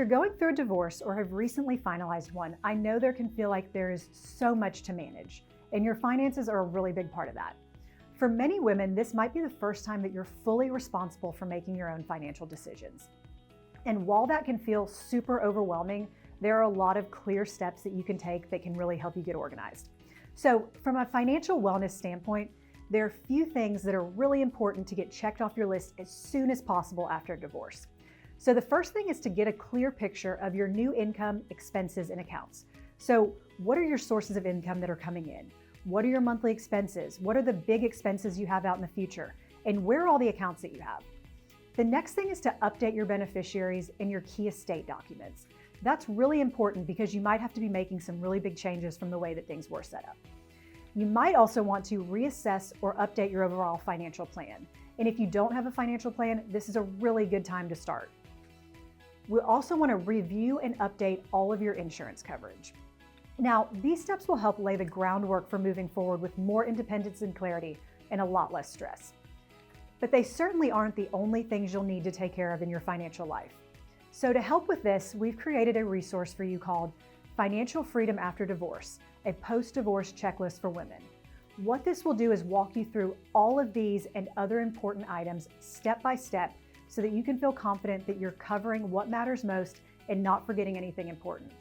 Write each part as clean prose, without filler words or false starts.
you're going through a divorce or have recently finalized one, I know there can feel like there is so much to manage, and your finances are a really big part of that. For many women, this might be the first time that you're fully responsible for making your own financial decisions. And while that can feel super overwhelming, there are a lot of clear steps that you can take that can really help you get organized. So from a financial wellness standpoint, there are a few things that are really important to get checked off your list as soon as possible after a divorce. So the first thing is to get a clear picture of your new income, expenses, and accounts. So what are your sources of income that are coming in? What are your monthly expenses? What are the big expenses you have out in the future? And where are all the accounts that you have? The next thing is to update your beneficiaries and your key estate documents. That's really important because you might have to be making some really big changes from the way that things were set up. You might also want to reassess or update your overall financial plan. And if you don't have a financial plan, this is a really good time to start. We also want to review and update all of your insurance coverage. Now, these steps will help lay the groundwork for moving forward with more independence and clarity and a lot less stress. But they certainly aren't the only things you'll need to take care of in your financial life. So to help with this, we've created a resource for you called Financial Freedom After Divorce, a post-divorce checklist for women. What this will do is walk you through all of these and other important items step by step so that you can feel confident that you're covering what matters most and not forgetting anything important.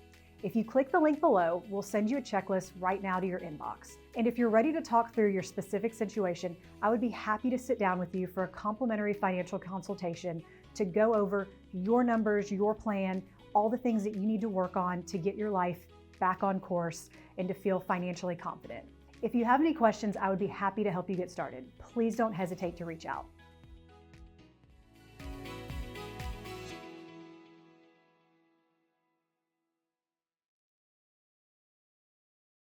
If you click the link below, we'll send you a checklist right now to your inbox. And if you're ready to talk through your specific situation, I would be happy to sit down with you for a complimentary financial consultation to go over your numbers, your plan, all the things that you need to work on to get your life back on course and to feel financially confident. If you have any questions, I would be happy to help you get started. Please don't hesitate to reach out.